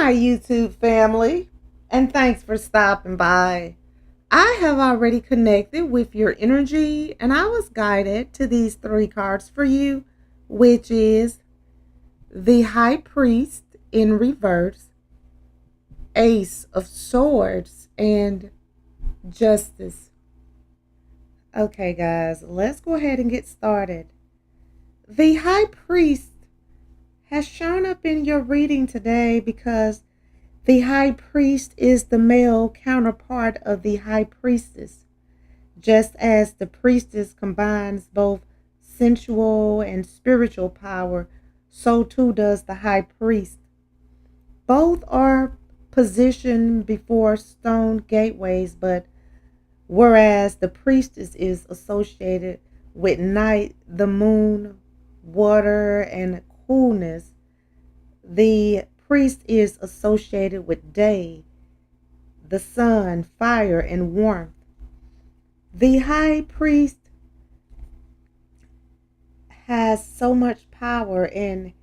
my YouTube family, and thanks for stopping by. I have already connected with your energy, and I was guided to these three cards for you, which is the High Priest in reverse, Ace of Swords, and Justice. Okay, guys, let's go ahead and get started. The High Priest has shown up in your reading today because the high priest is the male counterpart of the high priestess. Just as the priestess combines both sensual and spiritual power, so too does the high priest. Both are positioned before stone gateways, but whereas the priestess is associated with night, the moon, water, and coolness, the priest is associated with day, the sun, fire, and warmth. The high priest has so much power, and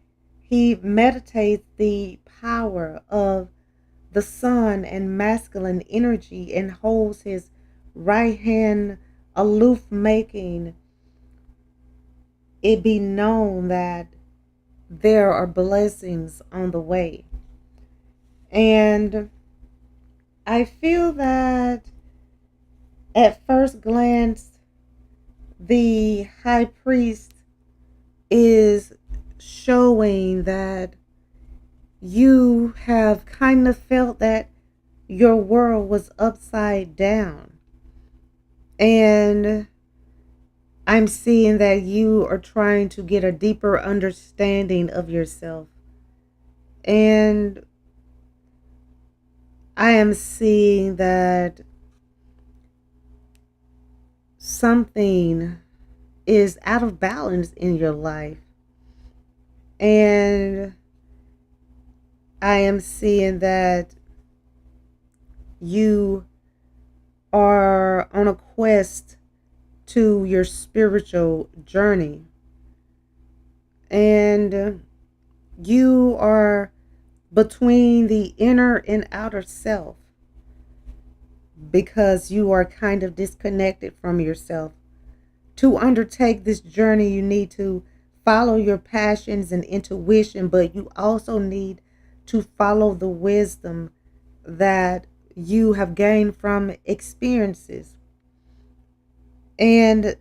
he meditates the power of the sun and masculine energy and holds his right hand aloof, making it be known that there are blessings on the way. And I feel that at first glance, the high priest is showing that you have kind of felt that your world was upside down. And I'm seeing that you are trying to get a deeper understanding of yourself. And I am seeing that something is out of balance in your life. And I am seeing that you are on a quest to your spiritual journey. And you are between the inner and outer self because you are kind of disconnected from yourself. To undertake this journey, you need to follow your passions and intuition, but you also need to follow the wisdom that you have gained from experiences. And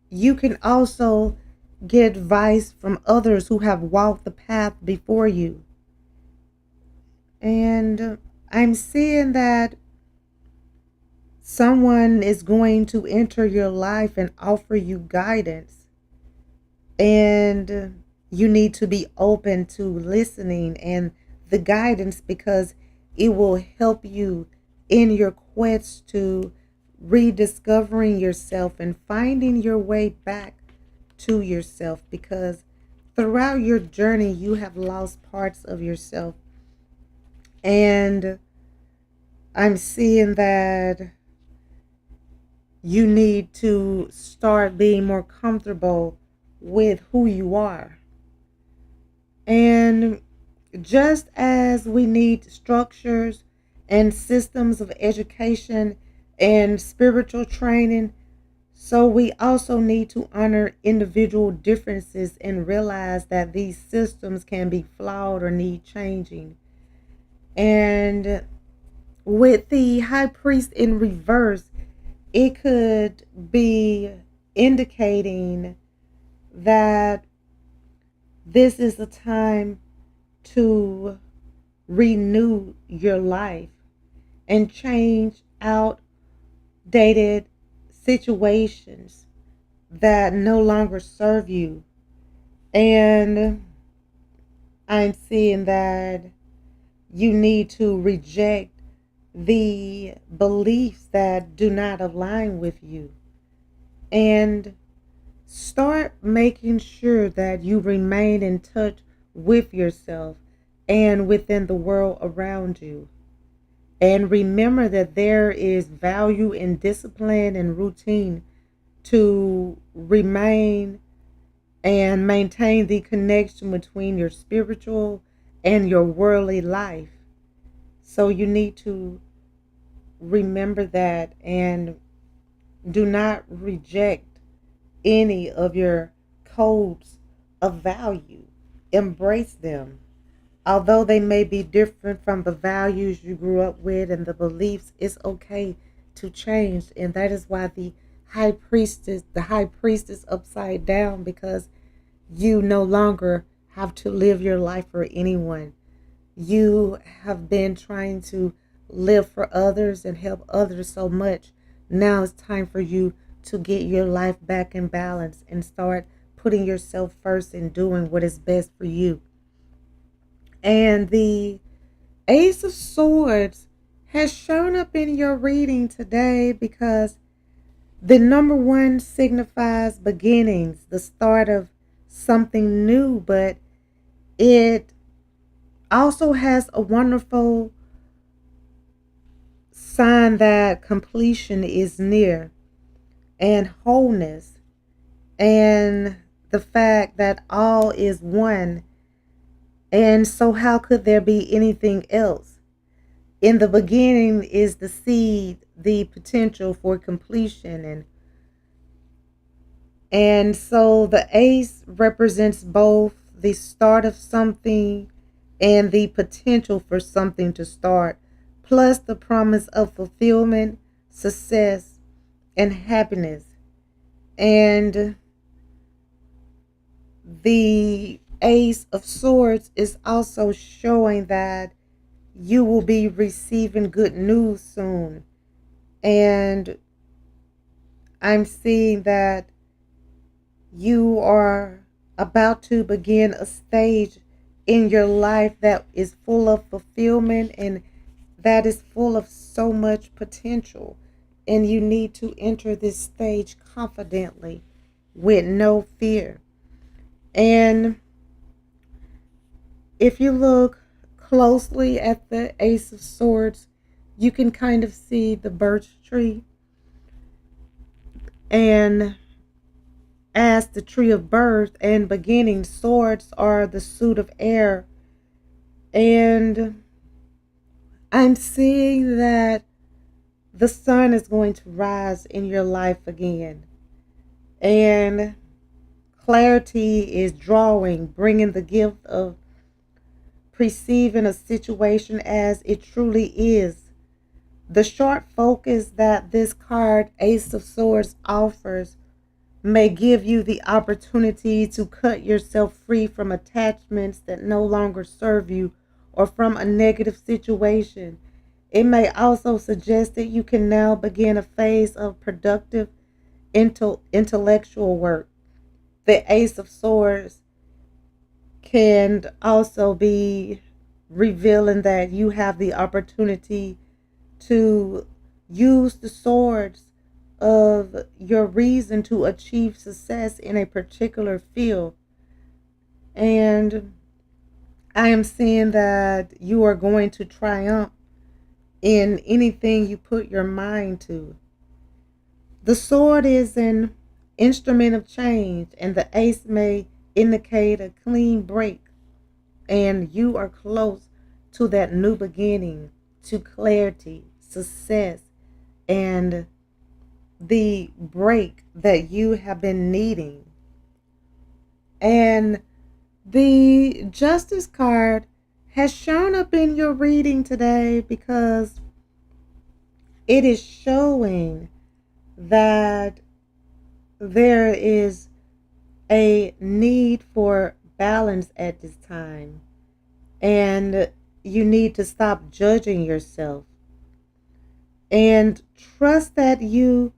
you can also get advice from others who have walked the path before you. And I'm seeing that someone is going to enter your life and offer you guidance. And you need to be open to listening and the guidance because it will help you in your quest to rediscovering yourself and finding your way back to yourself, because throughout your journey you have lost parts of yourself. And I'm seeing that you need to start being more comfortable with who you are. And just as we need structures and systems of education and spiritual training, so we also need to honor individual differences and realize that these systems can be flawed or need changing. And with the high priest in reverse, it could be indicating that this is a time to renew your life and change outdated situations that no longer serve you. And I'm seeing that you need to reject the beliefs that do not align with you and start making sure that you remain in touch with yourself and within the world around you. And remember that there is value in discipline and routine to remain and maintain the connection between your spiritual and your worldly life. So you need to remember that and do not reject any of your codes of value. Embrace them. Although they may be different from the values you grew up with and the beliefs, it's okay to change. And that is why the high priestess upside down, because you no longer have to live your life for anyone. You have been trying to live for others and help others so much. Now it's time for you to get your life back in balance and start putting yourself first and doing what is best for you. And the Ace of Swords has shown up in your reading today because the number one signifies beginnings, the start of something new, but it also has a wonderful sign that completion is near, and wholeness, and the fact that all is one. And so, how could there be anything else? In the beginning is the seed, the potential for completion, and so the ace represents both the start of something and the potential for something to start, plus the promise of fulfillment, success, and happiness. And the Ace of Swords is also showing that you will be receiving good news soon. And I'm seeing that you are about to begin a stage in your life that is full of fulfillment and that is full of so much potential. And you need to enter this stage confidently with no fear. And if you look closely at the Ace of Swords, you can kind of see the birch tree. And as the tree of birth and beginning, swords are the suit of air. And I'm seeing that the sun is going to rise in your life again. And clarity is drawing, bringing the gift of perceiving a situation as it truly is. The short focus that this card, Ace of Swords, offers may give you the opportunity to cut yourself free from attachments that no longer serve you or from a negative situation. It may also suggest that you can now begin a phase of productive intellectual work. The Ace of Swords can also be revealing that you have the opportunity to use the swords of your reason to achieve success in a particular field. And I am seeing that you are going to triumph in anything you put your mind to. The sword is an instrument of change, and the ace may indicate a clean break, and you are close to that new beginning, to clarity, success, and the break that you have been needing. And the Justice card has shown up in your reading today because it is showing that there is a need for balance at this time. And you need to stop judging yourself and trust that you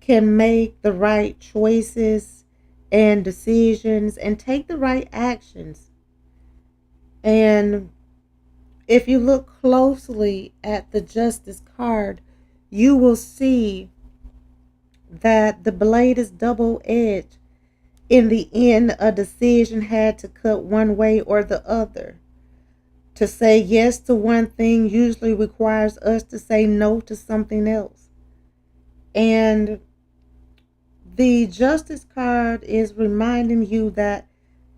can make the right choices and decisions and take the right actions. And if you look closely at the Justice card, you will see that the blade is double edged. In the end, a decision had to cut one way or the other. To say yes to one thing usually requires us to say no to something else. And the Justice card is reminding you that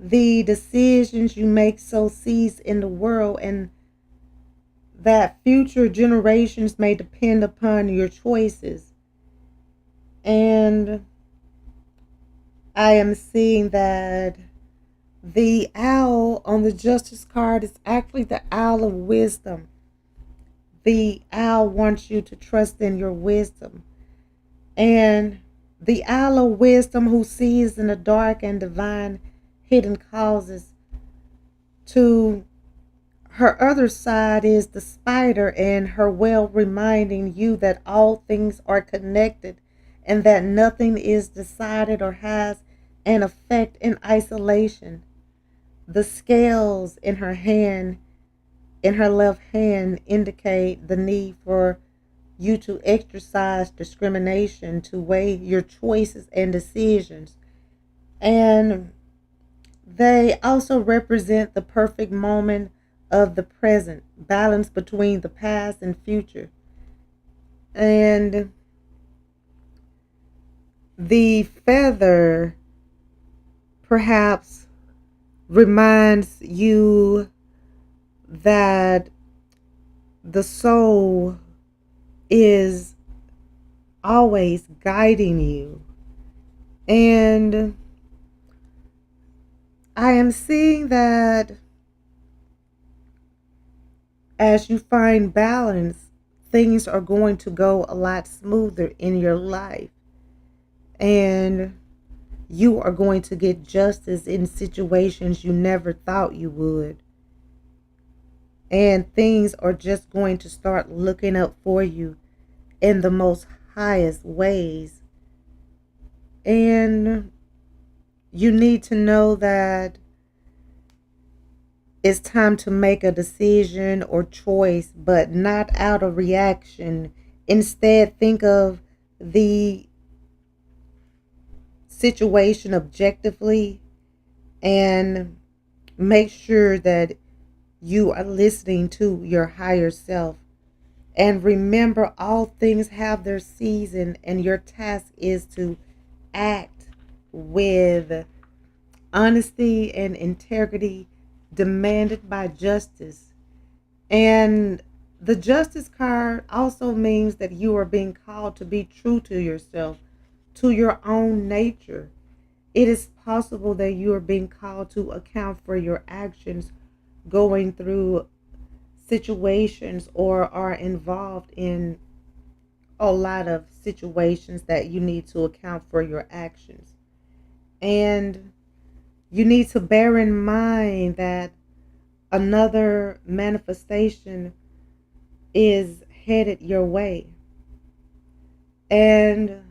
the decisions you make sow seeds in the world, and that future generations may depend upon your choices. And I am seeing that the owl on the justice card is actually the owl of wisdom. The owl wants you to trust in your wisdom. And the owl of wisdom who sees in the dark and divine hidden causes. To her other side is the spider and her well, reminding you that all things are connected and that nothing is decided or has an effect in isolation. The scales in her hand, in her left hand, indicate the need for you to exercise discrimination, to weigh your choices and decisions. And they also represent the perfect moment of the present, balance between the past and future. And the feather perhaps reminds you that the soul is always guiding you. And I am seeing that as you find balance, things are going to go a lot smoother in your life. And you are going to get justice in situations you never thought you would. And things are just going to start looking up for you in the most highest ways. And you need to know that it's time to make a decision or choice, but not out of reaction. Instead, think of the situation objectively and make sure that you are listening to your higher self. And remember, all things have their season, and your task is to act with honesty and integrity demanded by justice. And the justice card also means that you are being called to be true to yourself, to your own nature. It is possible that you are being called to account for your actions going through situations or are involved in a lot of situations that you need to account for your actions. And you need to bear in mind that another manifestation is headed your way. And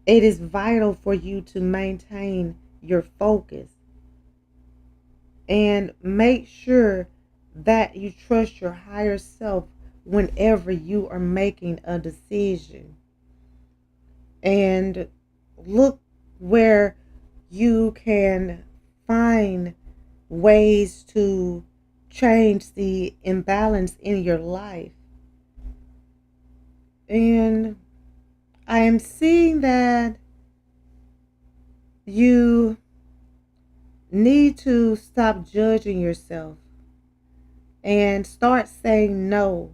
it is vital for you to maintain your focus and make sure that you trust your higher self whenever you are making a decision. And look where you can find ways to change the imbalance in your life. And I am seeing that you need to stop judging yourself and start saying no.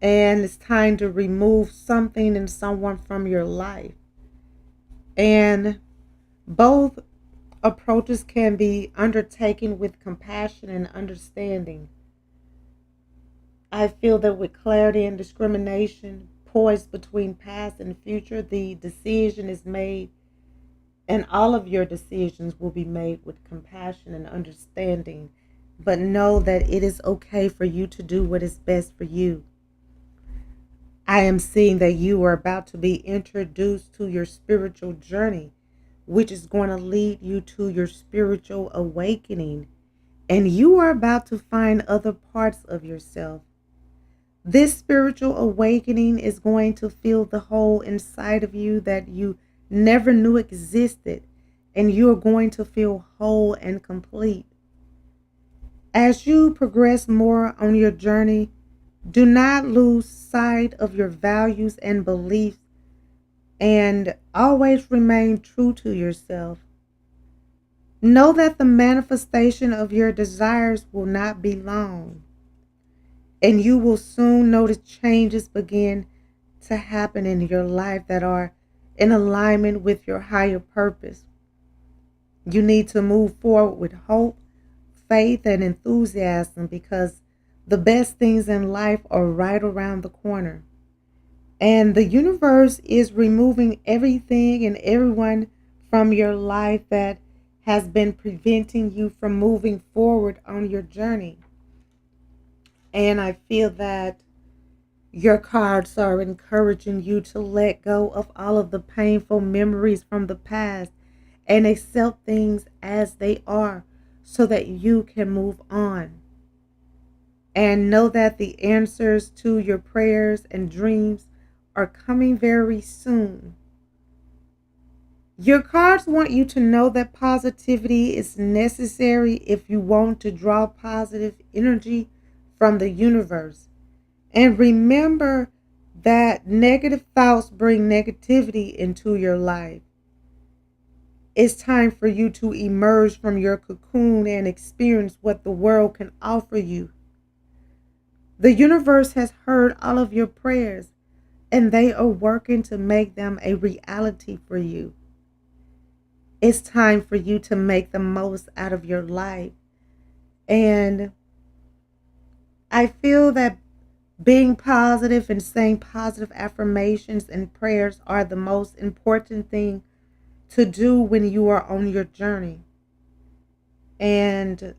And it's time to remove something and someone from your life. And both approaches can be undertaken with compassion and understanding. I feel that with clarity and discrimination poised between past and future, the decision is made, and all of your decisions will be made with compassion and understanding. But know that it is okay for you to do what is best for you. I am seeing that you are about to be introduced to your spiritual journey, which is going to lead you to your spiritual awakening. And you are about to find other parts of yourself. This spiritual awakening is going to fill the hole inside of you that you never knew existed, and you are going to feel whole and complete. As you progress more on your journey, do not lose sight of your values and beliefs, and always remain true to yourself. Know that the manifestation of your desires will not be long, and you will soon notice changes begin to happen in your life that are in alignment with your higher purpose. You need to move forward with hope, faith, and enthusiasm because the best things in life are right around the corner. And the universe is removing everything and everyone from your life that has been preventing you from moving forward on your journey. And I feel that your cards are encouraging you to let go of all of the painful memories from the past and accept things as they are so that you can move on. And know that the answers to your prayers and dreams are coming very soon. Your cards want you to know that positivity is necessary if you want to draw positive energy from the universe. And remember that negative thoughts bring negativity into your life. It's time for you to emerge from your cocoon and experience what the world can offer you. The universe has heard all of your prayers, and they are working to make them a reality for you. It's time for you to make the most out of your life. And I feel that being positive and saying positive affirmations and prayers are the most important thing to do when you are on your journey. And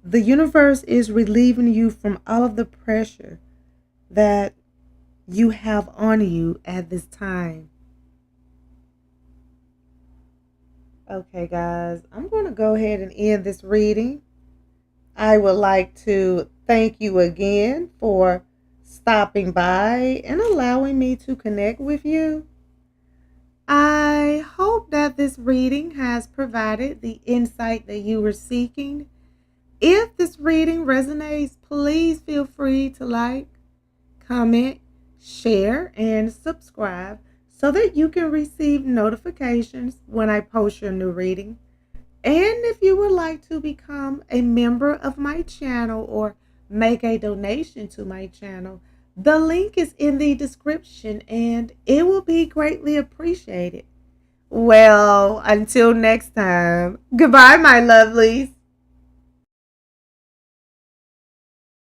the universe is relieving you from all of the pressure that you have on you at this time. Okay, guys, I'm going to go ahead and end this reading. I would like to thank you again for stopping by and allowing me to connect with you. I hope that this reading has provided the insight that you were seeking. If this reading resonates, please feel free to like, comment, share, and subscribe so that you can receive notifications when I post your new reading. And if you would like to become a member of my channel or make a donation to my channel, the link is in the description and it will be greatly appreciated. Well, until next time, goodbye, my lovelies.